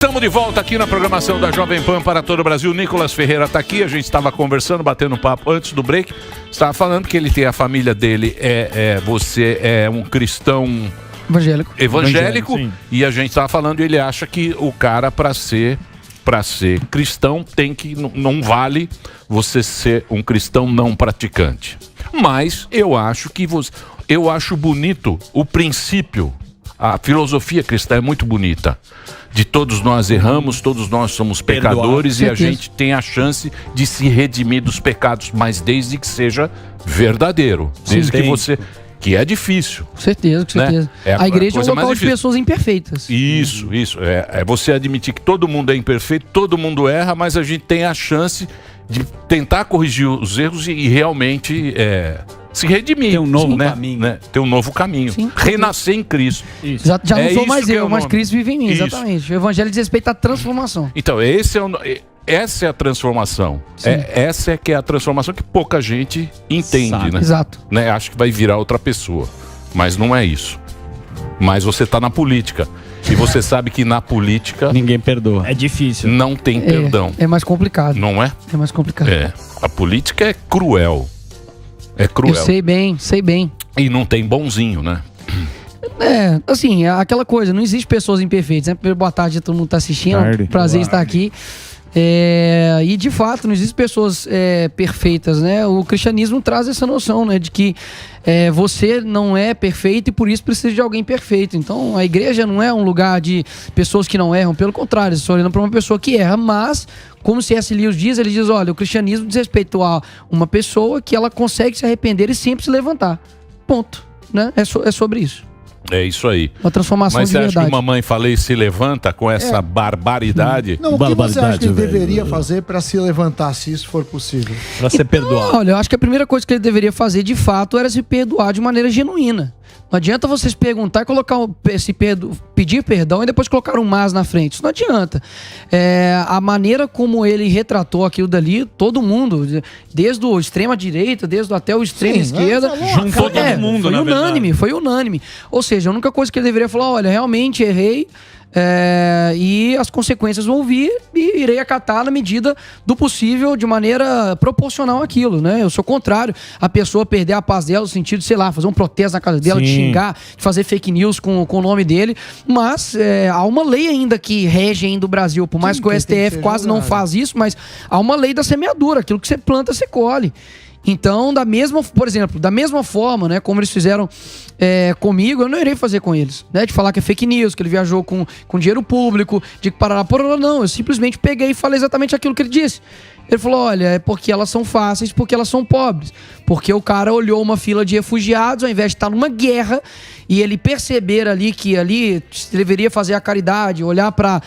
Estamos de volta aqui na programação da Jovem Pan para todo o Brasil. Nicolas Ferreira está aqui, a gente estava conversando, batendo um papo antes do break. Estava falando que ele tem a família dele, você é um cristão evangélico e a gente estava falando, ele acha que o cara para ser cristão tem que, não vale você ser um cristão não praticante. Mas eu acho bonito o princípio. A filosofia cristã é muito bonita. De todos nós erramos, todos nós somos pecadores e a gente tem a chance de se redimir dos pecados, mas desde que seja verdadeiro. Desde que você... Que é difícil. Com certeza, com certeza. Né? A igreja é um local de pessoas imperfeitas. Isso. É você admitir que todo mundo é imperfeito, todo mundo erra, mas a gente tem a chance de tentar corrigir os erros e realmente... se redimir. Ter um novo caminho. Né? Ter um novo caminho. Sim, renascer em Cristo. Já não sou mais eu, mas Cristo vive em mim. Isso. Exatamente. O evangelho diz respeito à transformação. Então, essa é a transformação. Essa é que é a transformação que pouca gente entende, né? Exato. Né? Acho que vai virar outra pessoa. Mas não é isso. Mas você está na política. E você sabe que na política... Ninguém perdoa. É difícil. Não tem perdão. É mais complicado. Não é? É mais complicado. A política é cruel. É cruel. Eu sei bem. E não tem bonzinho, né? Assim, aquela coisa, não existe pessoas imperfeitas, né? Primeiro, boa tarde a todo mundo que tá assistindo, prazer estar aqui. E de fato, não existem pessoas perfeitas, né? O cristianismo traz essa noção, né? De que você não é perfeito e por isso precisa de alguém perfeito. Então, a igreja não é um lugar de pessoas que não erram, pelo contrário, você está olhando para uma pessoa que erra, mas... Como C.S. Lewis diz, ele diz, olha, o cristianismo diz respeito a uma pessoa que ela consegue se arrepender e sempre se levantar. Ponto. Né? É sobre isso. É isso aí. Uma transformação de verdade. Mas você acha que Mamãe Falei se levanta com essa barbaridade? Não, o que você acha que ele deveria fazer para se levantar, se isso for possível? Para ser perdoado. Olha, eu acho que a primeira coisa que ele deveria fazer, de fato, era se perdoar de maneira genuína. Não adianta você se perguntar e pedir perdão e depois colocar um mas na frente. Isso não adianta. A maneira como ele retratou aquilo dali, todo mundo, desde o extrema direita, até o extremo esquerda, juntou todo mundo, foi unânime. Ou seja, a única coisa que ele deveria falar, olha, realmente errei, e as consequências vão vir e irei acatar na medida do possível, de maneira proporcional àquilo, né? Eu sou contrário a pessoa perder a paz dela, no sentido de, sei lá, fazer um protesto na casa dela, de xingar, de fazer fake news com o nome dele, mas há uma lei ainda que rege ainda o Brasil, por mais que o STF quase não faz isso, mas há uma lei da semeadura, aquilo que você planta, você colhe. Então, por exemplo, da mesma forma, né, como eles fizeram comigo, eu não irei fazer com eles, né, de falar que é fake news, que ele viajou com dinheiro público, de que parará por não, eu simplesmente peguei e falei exatamente aquilo que ele disse. Ele falou, olha, é porque elas são fáceis, porque elas são pobres. Porque o cara olhou uma fila de refugiados, ao invés de estar numa guerra, e ele perceber ali que ali deveria fazer a caridade, olhar para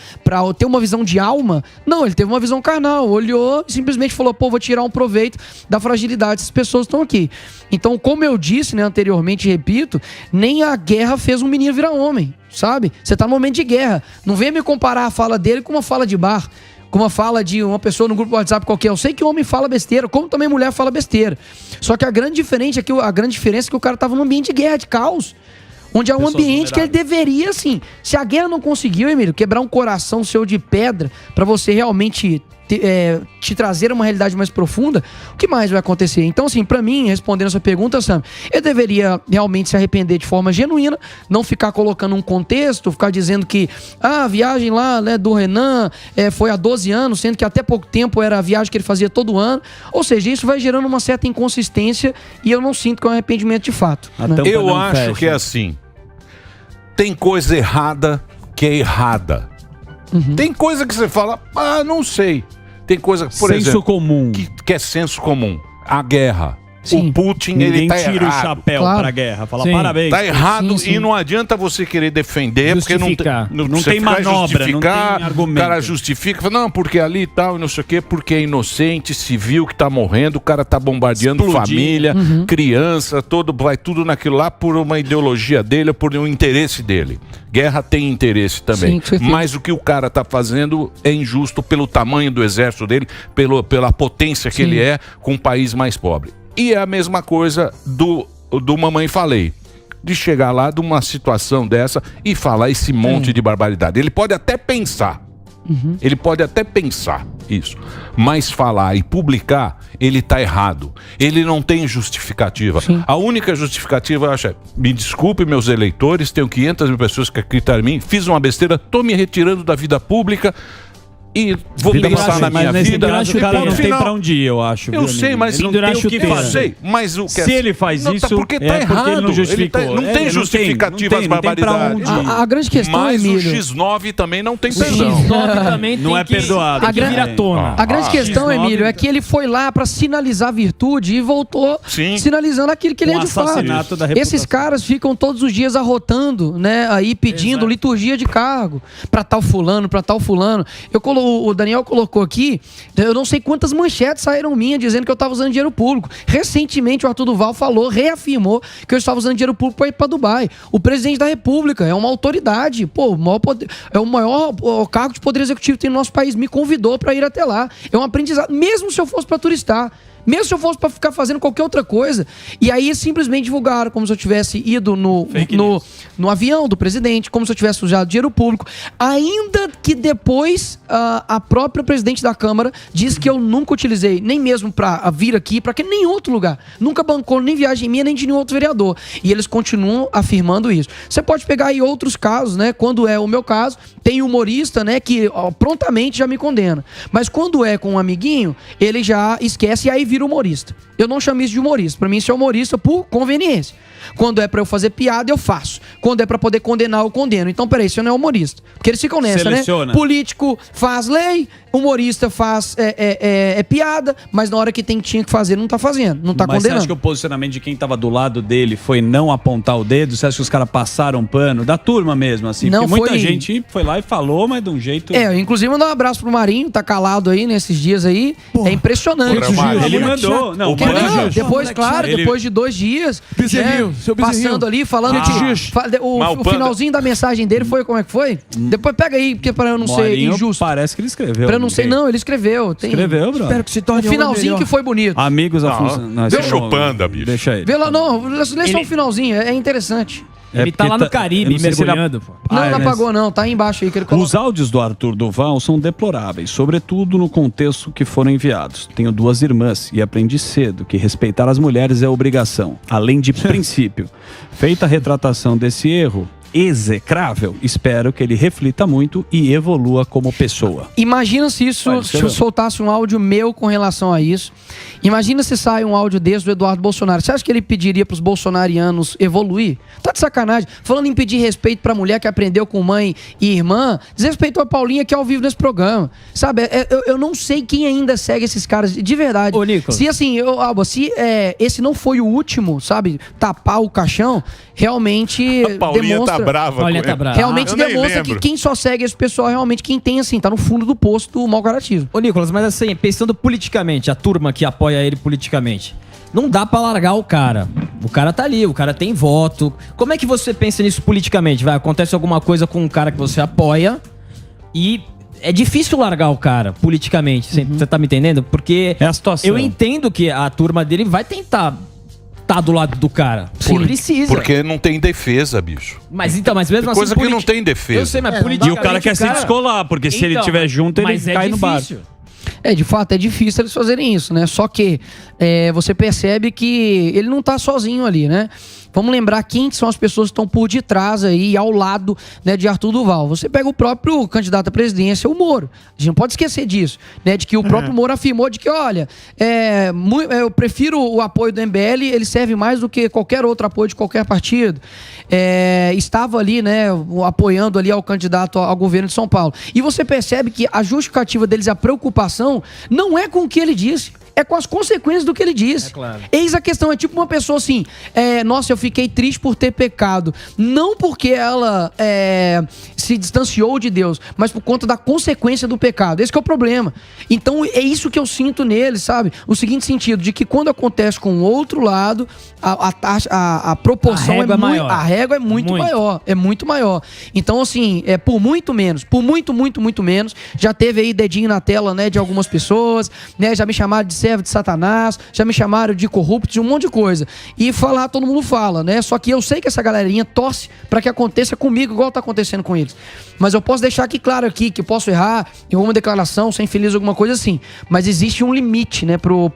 ter uma visão de alma. Não, ele teve uma visão carnal, olhou e simplesmente falou, vou tirar um proveito da fragilidade dessas pessoas que estão aqui. Então, como eu disse, né, anteriormente, repito, nem a guerra fez um menino virar homem, sabe? Você tá num momento de guerra. Não venha me comparar a fala dele com uma fala de bar, com uma fala de uma pessoa no grupo do WhatsApp qualquer. Eu sei que homem fala besteira, como também mulher fala besteira. Só que a grande diferença é que o cara estava num ambiente de guerra, de caos. Onde é um ambiente que ele deveria, assim... Se a guerra não conseguiu, Emílio, quebrar um coração seu de pedra para você realmente te trazer uma realidade mais profunda, o que mais vai acontecer? Então, assim, pra mim, respondendo essa pergunta, Sam, eu deveria realmente se arrepender de forma genuína, não ficar colocando um contexto, ficar dizendo que a viagem lá, né, do Renan foi há 12 anos, sendo que até pouco tempo era a viagem que ele fazia todo ano. Ou seja, isso vai gerando uma certa inconsistência e eu não sinto que é um arrependimento de fato. Né? Eu acho que é assim. Tem coisa errada que é errada. Tem coisa que você fala, não sei. Tem coisa, por exemplo, senso comum. Que é senso comum. A guerra. Sim. O Putin, Ninguém ele tá tira errado. o chapéu pra guerra. Fala, parabéns. Tá errado sim. E não adianta você querer defender, justificar. Porque não tem manobra, não tem argumento. O cara justifica, fala, não, porque ali e tal, não sei o quê, porque é inocente, civil que tá morrendo, o cara tá bombardeando família, criança, vai tudo naquilo lá por uma ideologia dele, por um interesse dele. Guerra tem interesse também. Sim, mas o que o cara tá fazendo é injusto pelo tamanho do exército dele, pela potência que ele é com um país mais pobre. E é a mesma coisa do Mamãe Falei. De chegar lá de uma situação dessa e falar esse monte de barbaridade. Ele pode até pensar, Ele pode até pensar isso, mas falar e publicar, ele está errado. Ele não tem justificativa. A única justificativa, eu acho, é: me desculpe, meus eleitores, tenho 500 mil pessoas que acreditam em mim, fiz uma besteira, estou me retirando da vida pública e vou pensar na minha vida. O cara não tem pra onde ir, eu acho. Eu sei, mas ele não tem o que fazer. Eu sei, mas o que se ele faz isso, porque tá errado. Porque ele não justificou. Não tem justificativa às barbaridades. A grande questão, mas Emílio, o X9 também não tem perdão. O X9 também não é perdoado. Tem que vir à tona. A grande questão, X9, Emílio, é que ele foi lá pra sinalizar virtude e voltou sinalizando aquilo que ele é de fato. Esses caras ficam todos os dias arrotando, né, aí pedindo liturgia de cargo pra tal fulano, pra tal fulano. O Daniel colocou aqui, eu não sei quantas manchetes saíram minhas dizendo que eu estava usando dinheiro público. Recentemente o Arthur Duval reafirmou que eu estava usando dinheiro público para ir para Dubai. O presidente da República é uma autoridade, é o maior cargo de poder executivo que tem no nosso país, me convidou para ir até lá. É um aprendizado, mesmo se eu fosse para turistar. Mesmo se eu fosse para ficar fazendo qualquer outra coisa. E aí simplesmente divulgaram como se eu tivesse ido no avião do presidente, como se eu tivesse usado dinheiro público. Ainda que depois a própria presidente da Câmara disse que eu nunca utilizei, nem mesmo para vir aqui, para nenhum outro lugar. Nunca bancou nem viagem minha, nem de nenhum outro vereador. E eles continuam afirmando isso. Você pode pegar aí outros casos, né? Quando é o meu caso, tem humorista, né, que prontamente já me condena. Mas quando é com um amiguinho, ele já esquece e aí vira humorista. Eu não chamo isso de humorista. Pra mim, isso é humorista por conveniência. Quando é pra eu fazer piada, eu faço. Quando é pra poder condenar, eu condeno. Então, peraí, isso não é humorista. Porque eles ficam nessa, Seleciona. né? Político faz lei, humorista faz piada, mas na hora que tinha que fazer, não tá fazendo, não tá Mas condenando. você acha que o posicionamento de quem tava do lado dele foi não apontar o dedo? Você acha que os caras passaram pano? Da turma mesmo, assim? Não, porque muita foi... gente foi lá e falou, mas de um jeito... Inclusive mandar um abraço pro Marinho, tá calado aí nesses dias aí. É impressionante. Ele mandou. Não, depois, claro, depois de 2 dias, passando ali, falando que o finalzinho da mensagem dele foi como é que foi? Depois pega aí, porque para eu não ser injusto. Parece que ele escreveu. Pra eu não ser, não, ele escreveu. Escreveu, bro. Espero que se torne o finalzinho que foi bonito. Amigos, Deixa o panda, bicho. Deixa ele. Vê lá, não, lê só o finalzinho, é interessante. Ele tá lá no Caribe mergulhando. Não apagou não, tá aí embaixo aí que ele colocou. Os áudios do Arthur Duval são deploráveis, sobretudo no contexto que foram enviados. Tenho 2 irmãs e aprendi cedo que respeitar as mulheres é obrigação, além de princípio. Feita a retratação desse erro execrável, espero que ele reflita muito e evolua como pessoa. Imagina se eu soltasse um áudio meu com relação a isso. Imagina se sai um áudio desse do Eduardo Bolsonaro. Você acha que ele pediria pros bolsonarianos evoluir? Tá de sacanagem. Falando em pedir respeito pra mulher que aprendeu com mãe e irmã, desrespeitou a Paulinha aqui ao vivo nesse programa. Sabe, eu não sei quem ainda segue esses caras de verdade. Ô, Nicolas. Se assim, se esse não foi o último, sabe, tapar o caixão, realmente a Paulinha demonstra... tá brava com ele. Realmente demonstra que quem só segue esse pessoal realmente quem tem, assim, tá no fundo do poço do mau caratismo. Ô, Nicolas, mas assim, pensando politicamente, a turma que apoia ele politicamente, não dá pra largar o cara. O cara tá ali, o cara tem voto. Como é que você pensa nisso politicamente? Acontece alguma coisa com um cara que você apoia e é difícil largar o cara politicamente. Você tá me entendendo? Porque é a situação. Eu entendo que a turma dele vai tentar tá do lado do cara. Sim. Precisa. Porque não tem defesa, bicho. Mas mesmo assim... Coisa que não tem defesa. Eu sei, mas E o cara quer se descolar, porque se ele estiver junto, ele cai no bar. De fato, é difícil eles fazerem isso, né? Só que você percebe que ele não tá sozinho ali, né? Vamos lembrar quem são as pessoas que estão por detrás aí, ao lado, né, de Arthur Duval. Você pega o próprio candidato à presidência, o Moro. A gente não pode esquecer disso, né? De que o próprio Moro afirmou de que, olha, eu prefiro o apoio do MBL, ele serve mais do que qualquer outro apoio de qualquer partido. Estava ali, né, apoiando ali ao candidato ao governo de São Paulo. E você percebe que a justificativa deles, a preocupação, não é com o que ele disse. É com as consequências do que ele disse. Claro. Eis a questão, é tipo uma pessoa assim, nossa, eu fiquei triste por ter pecado. Não porque ela se distanciou de Deus, mas por conta da consequência do pecado. Esse que é o problema. Então, é isso que eu sinto nele, sabe? O seguinte sentido, de que quando acontece com o outro lado, a proporção a régua é muito maior. É muito maior. Então, assim, por muito menos, por muito menos, já teve aí dedinho na tela, né, de algumas pessoas, né, já me chamaram de servo de Satanás, já me chamaram de corrupto, de um monte de coisa. E falar, todo mundo fala, né? Só que eu sei que essa galerinha torce pra que aconteça comigo, igual tá acontecendo com eles. Mas eu posso deixar aqui claro aqui, que eu posso errar em alguma declaração, ser infeliz, alguma coisa assim. Mas existe um limite, né, pro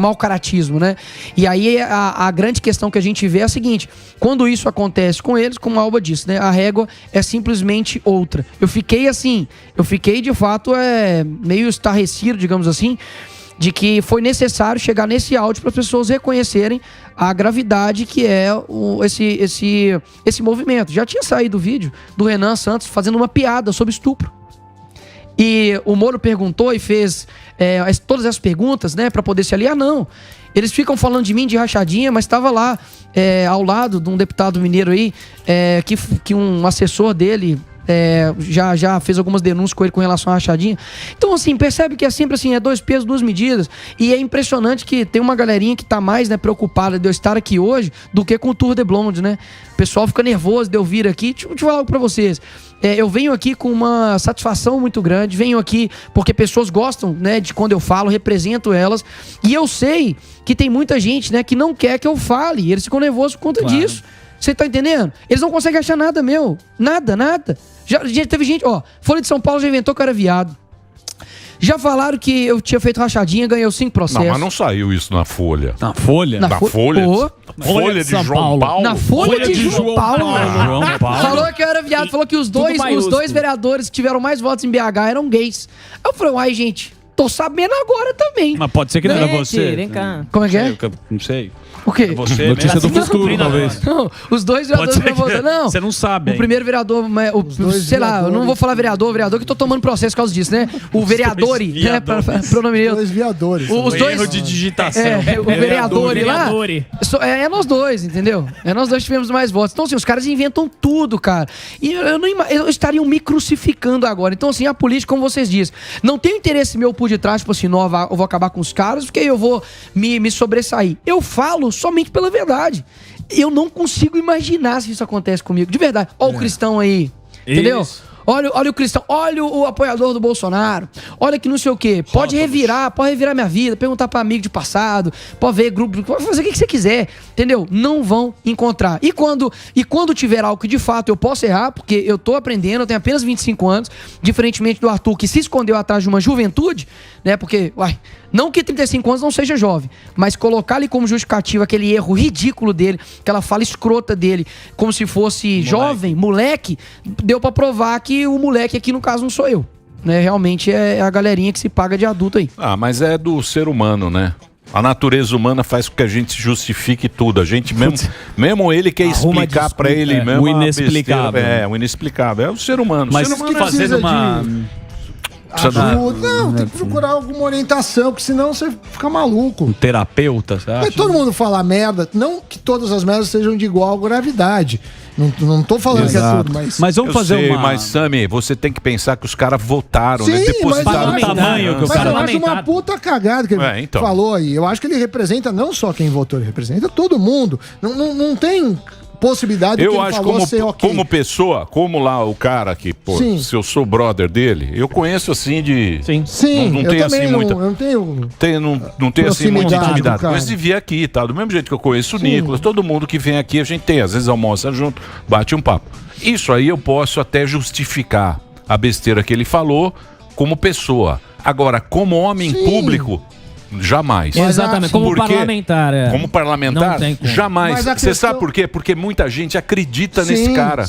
mau caratismo, né? E aí a grande questão que a gente vê é a seguinte: quando isso acontece com eles, como a Alba disse, né? A régua é simplesmente outra. Eu fiquei de fato meio estarrecido, digamos assim, de que foi necessário chegar nesse áudio para as pessoas reconhecerem a gravidade que é esse movimento. Já tinha saído o vídeo do Renan Santos fazendo uma piada sobre estupro. E o Moro perguntou e fez todas as perguntas, né, para poder se aliar. Não. Eles ficam falando de mim de rachadinha, mas estava lá ao lado de um deputado mineiro aí, que um assessor dele já fez algumas denúncias com ele com relação à rachadinha. Então, assim, percebe que é sempre assim, 2 pesos, 2 medidas. E é impressionante que tem uma galerinha que tá mais, né, preocupada de eu estar aqui hoje do que com o Tour de Blonde, né? O pessoal fica nervoso de eu vir aqui. Deixa eu falar algo pra vocês. Eu venho aqui com uma satisfação muito grande, venho aqui porque pessoas gostam, né, de quando eu falo, represento elas, e eu sei que tem muita gente, né, que não quer que eu fale, e eles ficam nervosos por conta disso. Você tá entendendo? Eles não conseguem achar nada meu. Nada. Já teve gente, Folha de São Paulo já inventou que eu era viado. Já falaram que eu tinha feito rachadinha, ganhei 5 processos. Não, mas não saiu isso na Folha. Na Folha? Na Folha? Folha de João Paulo. Na Folha de João Paulo. João Paulo. Falou que eu era viado. Falou que os dois vereadores que tiveram mais votos em BH eram gays. Eu falei, uai, gente, tô sabendo agora também. Mas pode ser que não era você. Vem cá. Como é que é? Não sei. O quê? Você notícia do futuro, talvez. Não, os dois vereadores pra votar. Não. Você não sabe. O primeiro vereador, sei lá, eu não vou falar vereador que eu tô tomando processo por causa disso, né? O vereador, né? Pronome neutro. Dois viadores. Os dois. Erro de digitação. O vereador lá. É nós dois, entendeu? Nós dois tivemos mais votos. Então, assim, os caras inventam tudo, cara. E eu estariam me crucificando agora. Então, assim, a política, como vocês dizem, não tem interesse meu por detrás, tipo assim, não, eu vou acabar com os caras, porque eu vou me sobressair. Eu falo somente pela verdade. Eu não consigo imaginar se isso acontece comigo. De verdade. Olha o cristão aí. Entendeu? Isso. Olha o cristão, olha o apoiador do Bolsonaro, olha que não sei o quê, pode revirar minha vida, perguntar pra amigo de passado, pode ver grupo, pode fazer o que você quiser, entendeu? Não vão encontrar. E quando tiver algo que de fato eu posso errar, porque eu tô aprendendo, eu tenho apenas 25 anos, diferentemente do Arthur, que se escondeu atrás de uma juventude, né, porque, não que 35 anos não seja jovem, mas colocar ali como justificativo aquele erro ridículo dele, aquela fala escrota dele, como se fosse jovem, moleque, deu pra provar que o moleque aqui, no caso, não sou eu. Né? Realmente é a galerinha que se paga de adulto aí. Ah, mas é do ser humano, né? A natureza humana faz com que a gente justifique tudo. A gente mesmo ele quer explicar pra ele mesmo. O inexplicável. O inexplicável. É o ser humano. Mas o ser humano fazendo uma... Não, tem que procurar alguma orientação, porque senão você fica maluco. Um terapeuta, você acha? Todo mundo fala merda, não que todas as merdas sejam de igual gravidade. Não tô falando que é tudo, mas vamos fazer uma... Mas, Sami, você tem que pensar que os caras votaram, sim, né? Depositaram o tamanho que o mas cara... eu acho uma puta cagada que ele então. falou aí. Eu acho que ele representa não só quem votou, ele representa todo mundo. Não tem possibilidade de eu quem acho falou ser ok. Como pessoa, como lá o cara que, pô, se eu sou brother dele, eu conheço assim de... Sim, não tem assim muita... não tenho não tem assim muita intimidade. Mas de vir aqui, tá? Do mesmo jeito que eu conheço o Nicolas, todo mundo que vem aqui a gente tem, às vezes almoça junto, bate um papo. Isso aí eu posso até justificar a besteira que ele falou como pessoa. Agora, como homem público... Jamais. Exatamente, como parlamentar. Como parlamentar, jamais. Você sabe por quê? Porque muita gente acredita nesse cara.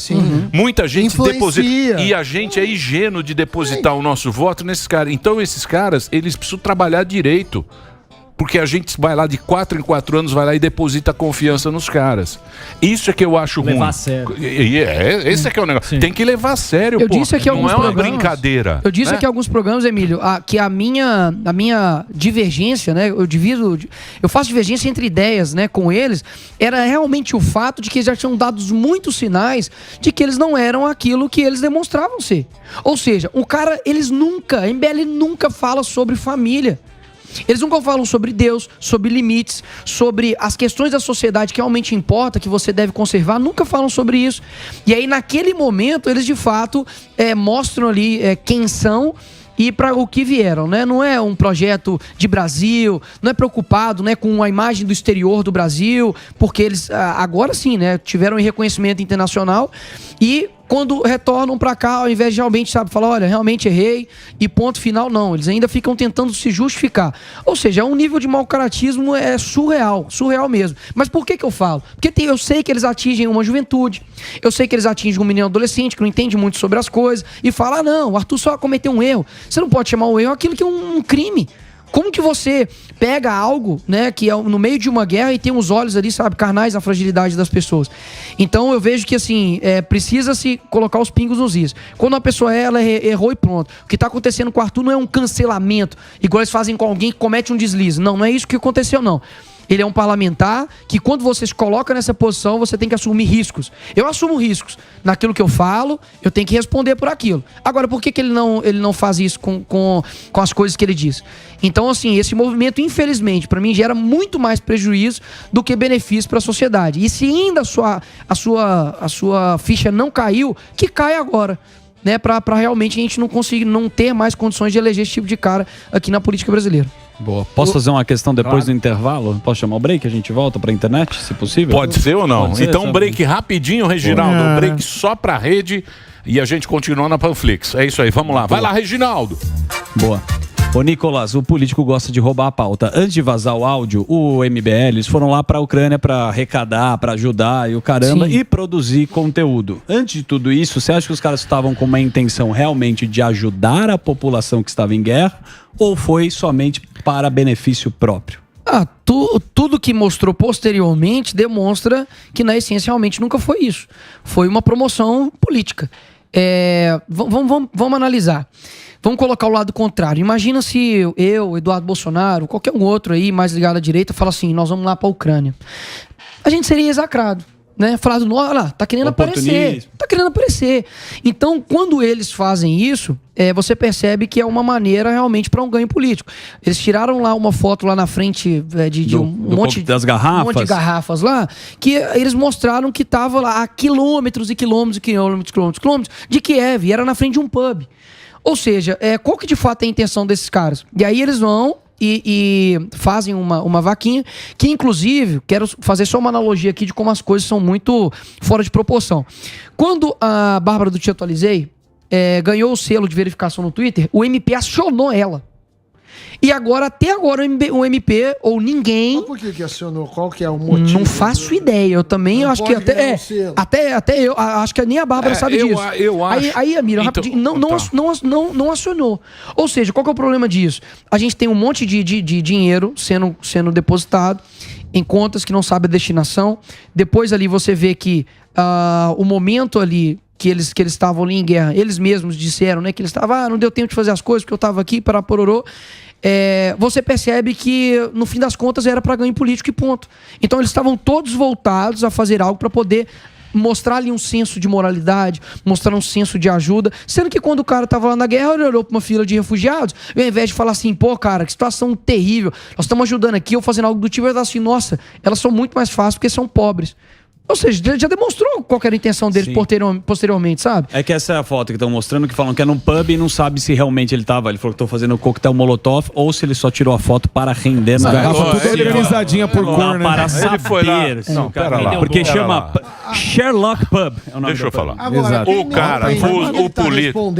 Muita gente deposita. E a gente é ingênuo de depositar o nosso voto nesses caras. Então esses caras, eles precisam trabalhar direito. Porque a gente vai lá de 4 em 4 anos, vai lá e deposita confiança nos caras. Isso é que eu acho ruim. Levar a sério. Esse é que é o negócio. Sim. Tem que levar a sério, eu disse aqui não é uma brincadeira. Eu disse aqui em alguns programas, Emílio, que a minha divergência, né? Eu faço divergência entre ideias, né, com eles, era realmente o fato de que eles já tinham dado muitos sinais de que eles não eram aquilo que eles demonstravam ser. Ou seja, a MBL nunca fala sobre família. Eles nunca falam sobre Deus, sobre limites, sobre as questões da sociedade que realmente importa, que você deve conservar, nunca falam sobre isso. E aí, naquele momento, eles de fato mostram ali quem são e para o que vieram, né? Não é um projeto de Brasil, não é preocupado, né, com a imagem do exterior do Brasil, porque eles agora sim, né, tiveram um reconhecimento internacional e quando retornam para cá, ao invés de realmente, falar, olha, realmente errei e ponto final, não. Eles ainda ficam tentando se justificar. Ou seja, é um nível de mau caratismo surreal mesmo. Mas por que eu falo? Porque eu sei que eles atingem uma juventude, eu sei que eles atingem um menino adolescente que não entende muito sobre as coisas e fala, não, o Arthur só cometeu um erro. Você não pode chamar o erro aquilo que é um crime. Como que você pega algo, né, que é no meio de uma guerra e tem os olhos ali, carnais na fragilidade das pessoas? Então eu vejo que, assim, precisa-se colocar os pingos nos is. Quando uma pessoa ela errou e pronto. O que está acontecendo com o Arthur não é um cancelamento, igual eles fazem com alguém que comete um deslize. Não é isso que aconteceu, não. Ele é um parlamentar que, quando você se coloca nessa posição, você tem que assumir riscos. Eu assumo riscos. Naquilo que eu falo, eu tenho que responder por aquilo. Agora, por que ele não faz isso com as coisas que ele diz? Então, assim, esse movimento, infelizmente, para mim, gera muito mais prejuízo do que benefício para a sociedade. E se ainda a sua ficha não caiu, que caia agora. Né, para realmente a gente não ter mais condições de eleger esse tipo de cara aqui na política brasileira. Boa. Posso fazer uma questão depois do intervalo? Posso chamar o break? A gente volta pra internet, se possível? Pode ser ou não? Ser, então, break rapidinho, Reginaldo. Break só pra rede e a gente continua na Panflix. É isso aí, vamos lá. Vai lá, Reginaldo. Boa. Ô, Nicolas, o político gosta de roubar a pauta. Antes de vazar o áudio, o MBL, eles foram lá pra Ucrânia pra arrecadar, pra ajudar e o caramba, e produzir conteúdo. Antes de tudo isso, você acha que os caras estavam com uma intenção realmente de ajudar a população que estava em guerra ou foi somente para benefício próprio? Tudo que mostrou posteriormente demonstra que, na essência, realmente nunca foi isso. Foi uma promoção política. Vamos analisar. Vamos colocar o lado contrário. Imagina se eu, Eduardo Bolsonaro, qualquer um outro aí mais ligado à direita, fala assim, nós vamos lá para a Ucrânia. A gente seria execrado. Né? Falado, olha lá, tá querendo aparecer. Então, quando eles fazem isso, você percebe que é uma maneira realmente para um ganho político. Eles tiraram lá uma foto lá na frente de um monte de garrafas lá, que eles mostraram que tava lá a quilômetros e quilômetros de Kiev, e era na frente de um pub. Ou seja, qual que de fato é a intenção desses caras? E aí eles vão e fazem uma vaquinha, que inclusive, quero fazer só uma analogia aqui de como as coisas são muito fora de proporção. Quando a Bárbara do Te Atualizei ganhou o selo de verificação no Twitter, o MP acionou ela. E agora, até agora, o MP ou ninguém... Mas por que acionou? Qual que é o motivo? Não faço ideia. Eu também acho que até eu acho que nem a Bárbara sabe disso. Eu acho. Aí Amira, então, rapidinho, não acionou. Ou seja, qual que é o problema disso? A gente tem um monte de dinheiro sendo depositado em contas que não sabe a destinação. Depois ali você vê que o momento ali que eles estavam ali em guerra, eles mesmos disseram, né, que eles estavam, não deu tempo de fazer as coisas porque eu estava aqui para pororô. Você percebe que no fim das contas era para ganho político e ponto. Então eles estavam todos voltados a fazer algo para poder mostrar ali um senso de moralidade, mostrar um senso de ajuda, sendo que quando o cara tava lá na guerra, ele olhou para uma fila de refugiados, e ao invés de falar assim, pô, cara, que situação terrível, nós estamos ajudando aqui, ou fazendo algo do tipo, ele fala assim, nossa, elas são muito mais fáceis porque são pobres. Ou seja, já demonstrou qual era a intenção deles posteriormente, sabe? É que essa é a foto que estão mostrando, que falam que é num pub e não sabe se realmente ele tava. Ele falou que estão fazendo coquetel molotov ou se ele só tirou a foto para render na garrafa. Tudo organizadinha por cor, né? Para saber. Não, pera lá. Porque chama Sherlock Pub. É o nome. Deixa eu falar. Agora, o cara, o político.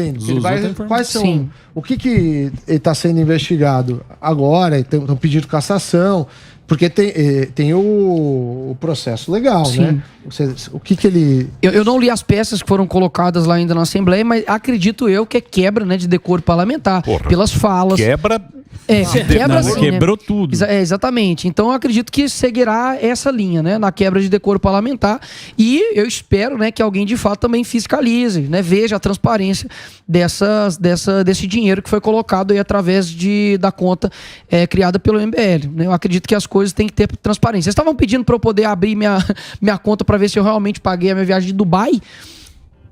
Quais são? O que ele está sendo investigado agora? Estão pedindo cassação. Porque tem o processo legal, né? O que ele... Eu não li as peças que foram colocadas lá ainda na Assembleia, mas acredito eu que é quebra, né, de decoro parlamentar. Porra, pelas falas. Quebra... quebra assim, quebrou, né? tudo. Exatamente. Então eu acredito que seguirá essa linha, né? Na quebra de decoro parlamentar. E eu espero, né, que alguém de fato também fiscalize, né? Veja a transparência desse dinheiro que foi colocado aí através da conta criada pelo MBL. Né? Eu acredito que as coisas têm que ter transparência. Vocês estavam pedindo para eu poder abrir minha conta para ver se eu realmente paguei a minha viagem de Dubai.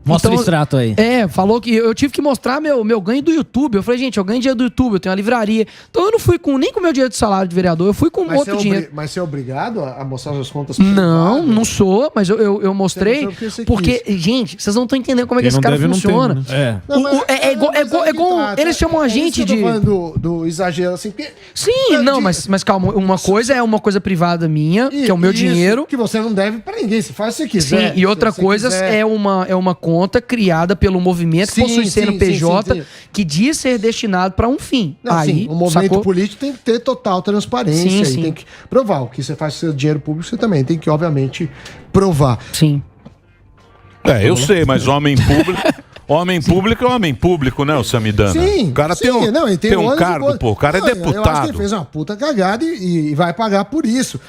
Mostra o extrato aí. Falou que eu tive que mostrar meu ganho do YouTube. Eu falei, gente, eu ganho dinheiro do YouTube, eu tenho uma livraria. Então eu não fui nem com o meu dinheiro de salário de vereador, eu fui com outro dinheiro. Mas você é obrigado a mostrar suas contas privadas? Não sou, mas eu mostrei. Porque, gente, vocês não estão entendendo como é que esse cara funciona. É igual. Eles chamam a gente de. Do exagero, assim. Sim, não, mas calma. Uma coisa é uma coisa privada minha, que é o meu dinheiro. Que você não deve pra ninguém, você faz o que você quiser. Sim, e outra coisa é uma conta criada pelo movimento que possui CNPJ que diz ser destinado para um fim. Não, aí, o movimento político tem que ter total transparência e tem que provar. O que você faz com seu dinheiro público, você também tem que, obviamente, provar. Sim. Eu sei, mas homem público... Homem público é homem público, né, o Samidana? Sim. O cara tem um cargo, pô. O cara é deputado. Eu acho que ele fez uma puta cagada e vai pagar por isso.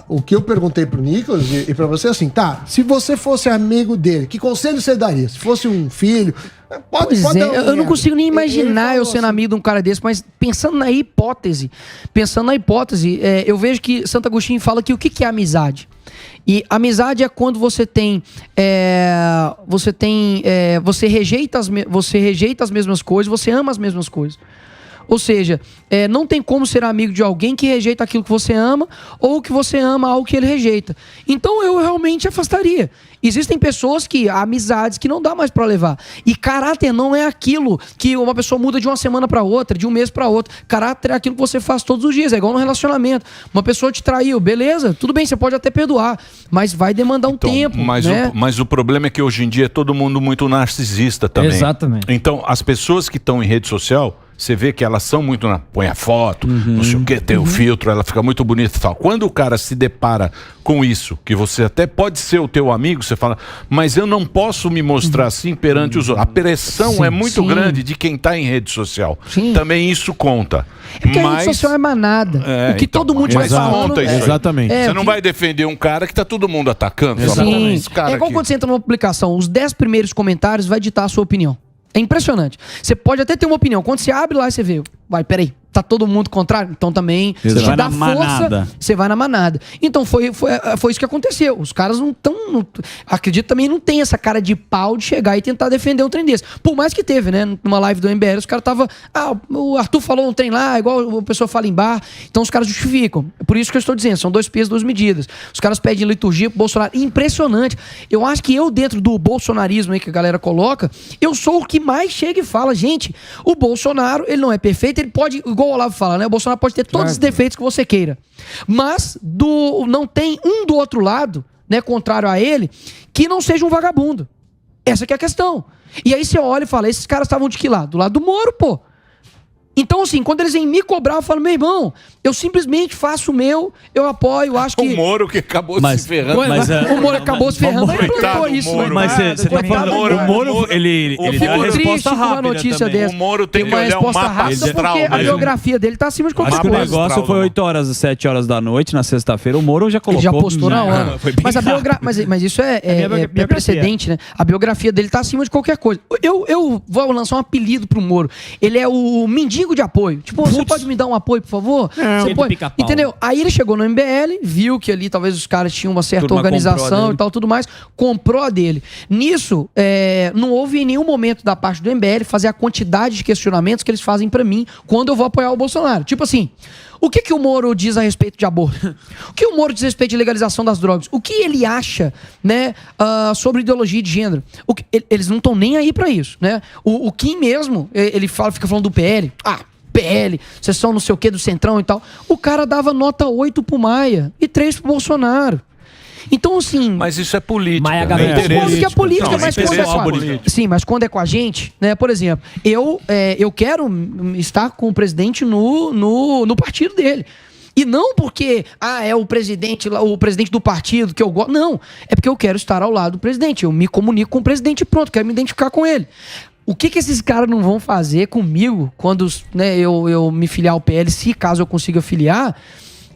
O que eu perguntei pro Nicolas e pra você, assim, tá, se você fosse amigo dele, que conselho você daria? Se fosse um filho... Pode dar eu não consigo nem imaginar eu sendo amigo de um cara desse, mas pensando na hipótese, eu vejo que Santo Agostinho fala que o que é amizade? E amizade é quando você rejeita as mesmas coisas, você ama as mesmas coisas. Ou seja, não tem como ser amigo de alguém que rejeita aquilo que você ama ou que você ama algo que ele rejeita. Então eu realmente afastaria. Existem pessoas amizades que não dá mais pra levar. E caráter não é aquilo que uma pessoa muda de uma semana pra outra, de um mês pra outro. Caráter é aquilo que você faz todos os dias, é igual no relacionamento. Uma pessoa te traiu, beleza, tudo bem, você pode até perdoar, mas vai demandar um tempo. Mas o problema é que hoje em dia é todo mundo muito narcisista também. Exatamente. Então, as pessoas que estão em rede social, você vê que elas são muito põe a foto, não sei o que, tem o filtro, ela fica muito bonita e tal. Quando o cara se depara com isso, que você até pode ser o teu amigo, você fala, mas eu não posso me mostrar assim perante os outros. A pressão é muito grande de quem está em rede social. Sim. Também isso conta. Porque a rede social é manada. O que todo mundo vai falando... Exatamente. Você não vai defender um cara que tá todo mundo atacando. Sim. É igual quando você entra numa publicação, os 10 primeiros comentários vai ditar a sua opinião. É impressionante. Você pode até ter uma opinião. Quando você abre lá, você vê, peraí, tá todo mundo contrário? Então também você vai dá na força, manada. Você vai na manada. Então foi isso que aconteceu. Os caras não estão... Acredito também não tem essa cara de pau de chegar e tentar defender um trem desse. Por mais que teve, né? Numa live do MBL, os caras estavam... o Arthur falou um trem lá, igual a pessoa fala em bar. Então os caras justificam. Por isso que eu estou dizendo, são 2 pesos, 2 medidas. Os caras pedem liturgia pro Bolsonaro. Impressionante. Eu acho que eu, dentro do bolsonarismo aí que a galera coloca, eu sou o que mais chega e fala, gente, o Bolsonaro, ele não é perfeito, ele pode, igual o Olavo fala, né? O Bolsonaro pode ter todos os defeitos que você queira. Mas não tem um do outro lado, né, contrário a ele, que não seja um vagabundo. Essa que é a questão. E aí você olha e fala, esses caras estavam de que lado? Do lado do Moro, pô. Então, assim, quando eles vêm me cobrar, eu falo, meu irmão, eu simplesmente faço o meu, eu apoio, acho que... O Moro que acabou se ferrando. O Moro acabou se ferrando, ele plantou isso. Mas você tá falando, o Moro, ele deu uma resposta rápida uma notícia também. dessa. O Moro tem que uma olhar um resposta mapa rápida astral porque a mesmo. biografia dele tá acima de qualquer Acho que o coisa. negócio foi 8 horas, 7 horas da noite, na sexta-feira. O Moro já colocou. Ele já postou na hora. Mas Mas isso é precedente, né? A biografia dele tá acima de qualquer coisa. Eu vou lançar um apelido pro Moro. Ele é o mendigo de apoio. Tipo, você pode me dar um apoio, por favor? Você pode... Entendeu? Aí ele chegou no MBL, viu que ali talvez os caras tinham uma certa organização e tal, tudo mais, comprou a dele. Nisso, não houve em nenhum momento da parte do MBL fazer a quantidade de questionamentos que eles fazem pra mim quando eu vou apoiar o Bolsonaro. Tipo assim, o que o Moro diz a respeito de aborto? O que o Moro diz a respeito de legalização das drogas? O que ele acha, né, sobre ideologia de gênero? Eles não estão nem aí pra isso, né? O Kim mesmo, ele fica falando do PL. PL, vocês são não sei o que do Centrão e tal. O cara dava nota 8 pro Maia e 3 pro Bolsonaro. Então, assim... Mas isso é política. Mas quando que é política, mas quando é com a gente... Sim, mas quando é com a gente, né? Por exemplo, eu quero estar com o presidente no partido dele. E não porque, é o presidente do partido que eu gosto. Não, é porque eu quero estar ao lado do presidente. Eu me comunico com o presidente e pronto, quero me identificar com ele. O que esses caras não vão fazer comigo quando, né, eu me filiar ao PL, se caso eu consiga filiar,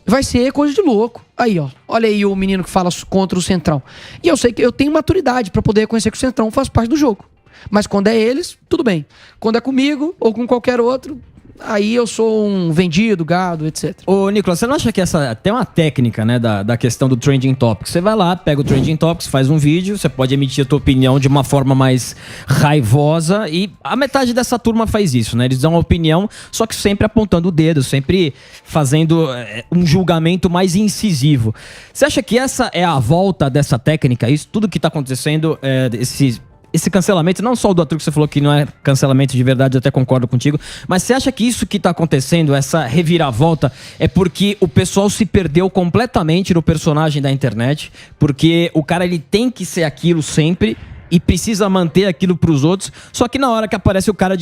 vai ser coisa de louco. Aí, ó, olha aí o menino que fala contra o Centrão. E eu sei que eu tenho maturidade pra poder reconhecer que o Centrão faz parte do jogo. Mas quando é eles, tudo bem. Quando é comigo ou com qualquer outro, aí eu sou um vendido, gado, etc. Ô, Nicolas, você não acha que essa tem uma técnica, né, da questão do Trending Topics? Você vai lá, pega o Trending Topics, faz um vídeo, você pode emitir a tua opinião de uma forma mais raivosa e a metade dessa turma faz isso, né? Eles dão uma opinião, só que sempre apontando o dedo, sempre fazendo um julgamento mais incisivo. Você acha que essa é a volta dessa técnica? Isso, tudo que tá acontecendo, esse cancelamento, não só o do Arthur que você falou que não é cancelamento de verdade, eu até concordo contigo, mas você acha que isso que tá acontecendo, essa reviravolta, é porque o pessoal se perdeu completamente no personagem da internet, porque o cara ele tem que ser aquilo sempre e precisa manter aquilo pros outros, só que na hora que aparece o cara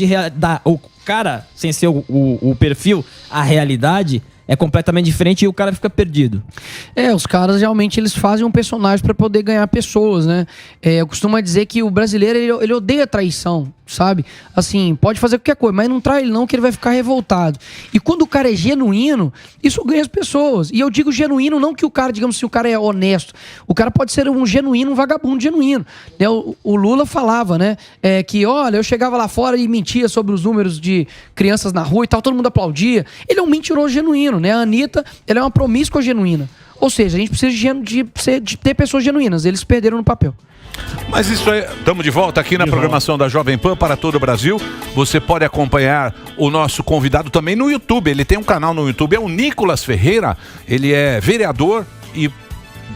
o cara, sem ser o perfil, a realidade é completamente diferente e o cara fica perdido. Os caras realmente eles fazem um personagem pra poder ganhar pessoas, né? Eu costumo dizer que o brasileiro ele odeia traição, sabe? Assim, pode fazer qualquer coisa, mas não trai ele não que ele vai ficar revoltado. E quando o cara é genuíno, isso ganha as pessoas. E eu digo genuíno não que o cara, digamos assim, o cara é honesto. O cara pode ser um genuíno, um vagabundo genuíno. O Lula falava, né? Que, olha, eu chegava lá fora e mentia sobre os números de crianças na rua e tal, todo mundo aplaudia. Ele é um mentiroso genuíno, né? A Anitta, ela é uma promíscua genuína. Ou seja, a gente precisa de ter pessoas genuínas. Eles perderam no papel. Mas isso aí, estamos de volta aqui na programação da Jovem Pan para todo o Brasil. Você pode acompanhar o nosso convidado também no YouTube. Ele tem um canal no YouTube, é o Nicolas Ferreira. Ele é vereador e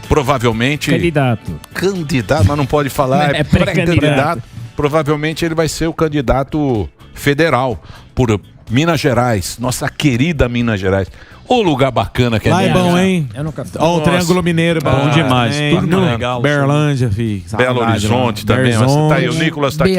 provavelmente... Candidato, mas não pode falar. É pré-candidato. Provavelmente ele vai ser o candidato federal por Minas Gerais, nossa querida Minas Gerais. O lugar bacana que é. Lá é bom, hein? Ó, o Triângulo Mineiro, bom demais. Tudo legal. Berlândia, filho. Belo Horizonte também. Mas tá aí, o Nicolas tá aqui.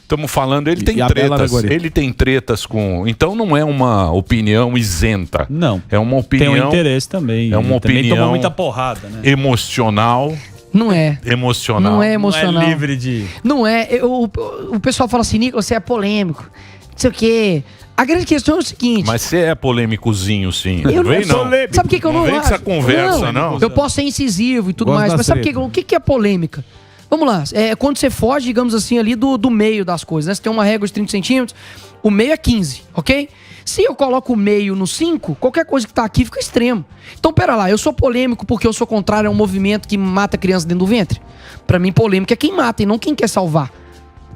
Estamos falando, ele tem tretas. Ele tem tretas com. Então não é uma opinião isenta. Não. É uma opinião. Tem um interesse também. É uma opinião. Também tomou muita porrada, né? Emocional. Não é. Emocional. Não é emocional. Não é livre de. Não é. O pessoal fala assim, Nicolas, você é polêmico. Não sei o quê. A grande questão é o seguinte... Mas você é polêmicozinho, sim. Eu não sou polêmico. Sabe o que eu não vem acho? Com essa conversa, não. Eu posso ser incisivo e tudo mais, mas sabe o que é polêmica? Vamos lá, é quando você foge, digamos assim, ali do meio das coisas, né? Você tem uma régua de 30 centímetros, o meio é 15, ok? Se eu coloco o meio no 5, qualquer coisa que tá aqui fica extremo. Então, pera lá, eu sou polêmico porque eu sou contrário a um movimento que mata criança dentro do ventre? Pra mim, polêmico é quem mata e não quem quer salvar.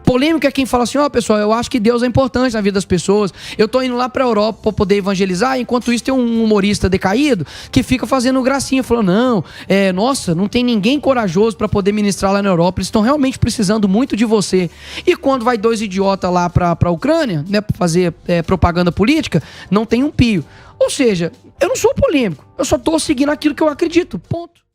Polêmico é quem fala assim, pessoal, eu acho que Deus é importante na vida das pessoas. Eu tô indo lá pra Europa pra poder evangelizar, enquanto isso tem um humorista decaído que fica fazendo gracinha, falando, não, nossa, não tem ninguém corajoso pra poder ministrar lá na Europa, eles estão realmente precisando muito de você. E quando vai 2 idiotas lá pra Ucrânia, né, pra fazer propaganda política, não tem um pio. Ou seja, eu não sou polêmico, eu só tô seguindo aquilo que eu acredito, ponto.